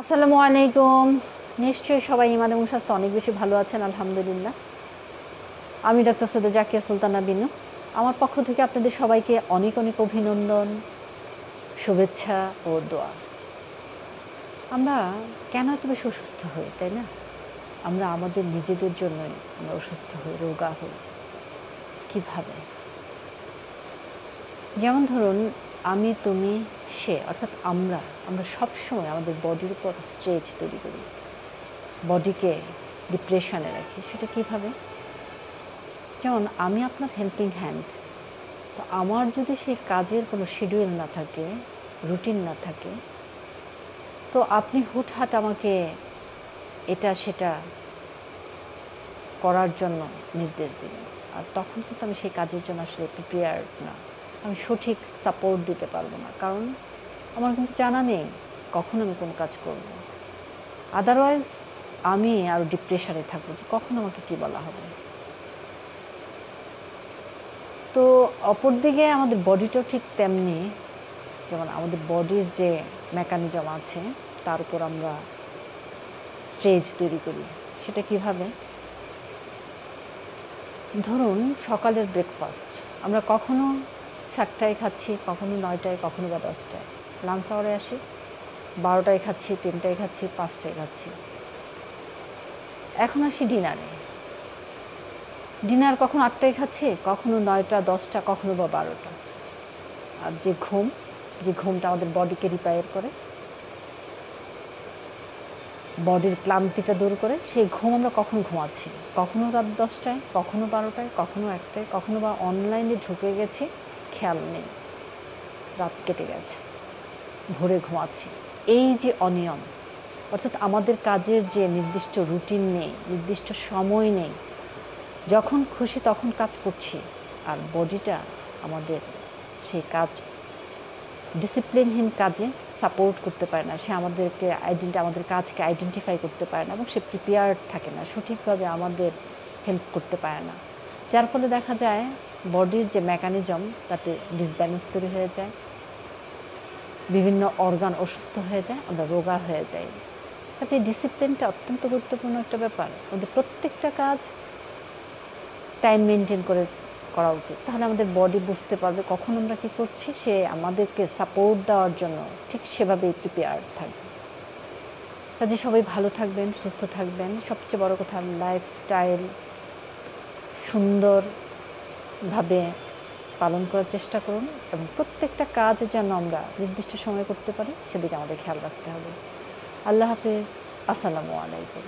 আসসালামু আলাইকুম। নিশ্চয়ই সবাই ইমান এবং স্বাস্থ্য অনেক বেশি ভালো আছেন, আলহামদুলিল্লাহ। আমি ডাক্তার সৈয়দা জাকিয়া সুলতানা বিনু। আমার পক্ষ থেকে আপনাদের সবাইকে অনেক অনেক অভিনন্দন, শুভেচ্ছা ও দোয়া। আমরা কেন এত বেশি অসুস্থ হই, তাই না? আমরা আমাদের নিজেদের জন্যই আমরা অসুস্থ হই, রোগা হই। কীভাবে? যেমন ধরুন, আমি, তুমি, সে, অর্থাৎ আমরা সবসময় আমাদের বডির উপর স্ট্রেস তৈরি করি, বডিকে ডিপ্রেশনে রাখি। সেটা কীভাবে? যেমন আমি আপনার হেল্পিং হ্যান্ড, তো আমার যদি সেই কাজের কোনো শিডিউল না থাকে, রুটিন না থাকে, তো আপনি হুটহাট আমাকে এটা সেটা করার জন্য নির্দেশ দিলেন, আর তখন কিন্তু আমি সেই কাজের জন্য আসলে প্রিপেয়ার্ড না। আমি সঠিক সাপোর্ট দিতে পারবো না, কারণ আমার কিন্তু জানা নেই কখন আমি কোন কাজ করব। আদারওয়াইজ আমি আরও ডিপ্রেশনে থাকবো যে কখন আমাকে কী বলা হবে। তো অপরদিকে আমাদের বডিটাও ঠিক তেমনি, যেমন আমাদের বডির যে মেকানিজম আছে তার উপর আমরা স্ট্রেস তৈরি করি। সেটা কিভাবে? ধরুন, সকালের ব্রেকফাস্ট আমরা কখনো 7টায় খাচ্ছি, কখনো 9টায়, কখনো বা 10টায়। লাঞ্চ আওয়ারে আসি, 12টায় খাচ্ছি, 3টায় খাচ্ছি, 5টায় খাচ্ছি। এখন আসি ডিনারে। ডিনার কখনো 8টায় খাচ্ছি, কখনো 9টা, 10টা, কখনো বা 12টা। আর যে ঘুমটা আমাদের বডিকে রিপেয়ার করে, বডির ক্লান্তিটা দূর করে, সেই ঘুম আমরা কখন ঘুমাচ্ছি? কখনো রাত 10টায়, কখনো 12টায়, কখনো 1টায়, কখনো বা অনলাইনে ঢুকে গেছি, খেয়াল নেই, রাত কেটে গেছে, ভোরে ঘুমাচ্ছি। এই যে অনিয়ম, অর্থাৎ আমাদের কাজের যে নির্দিষ্ট রুটিন নেই, নির্দিষ্ট সময় নেই, যখন খুশি তখন কাজ করছি, আর বডিটা আমাদের সেই কাজ ডিসিপ্লিনহীন কাজে সাপোর্ট করতে পারে না। সে আমাদের কাজকে আইডেন্টিফাই করতে পারে না, এবং সে প্রিপেয়ার্ড থাকে না, সঠিকভাবে আমাদের হেল্প করতে পারে না। যার ফলে দেখা যায় বডির যে মেকানিজম তাতে ডিসব্যালেন্স তৈরি হয়ে যায়, বিভিন্ন অর্গান অসুস্থ হয়ে যায়, আমরা রোগা হয়ে যাই। কাজে ডিসিপ্লিনটা অত্যন্ত গুরুত্বপূর্ণ একটা ব্যাপার। আমাদের প্রত্যেকটা কাজ টাইম মেনটেন করে করা উচিত, তাহলে আমাদের বডি বুঝতে পারবে কখন আমরা কী করছি, সে আমাদেরকে সাপোর্ট দেওয়ার জন্য ঠিক সেভাবেই প্রিপেয়ার্ড থাকবে। কাজে সবাই ভালো থাকবেন, সুস্থ থাকবেন। সবচেয়ে বড় কথা, লাইফস্টাইল সুন্দরভাবে পালন করার চেষ্টা করুন, এবং প্রত্যেকটা কাজ যেন আমরা নির্দিষ্ট সময় করতে পারি সেদিকে আমাদের খেয়াল রাখতে হবে। আল্লাহ হাফেজ। আসসালামু আলাইকুম।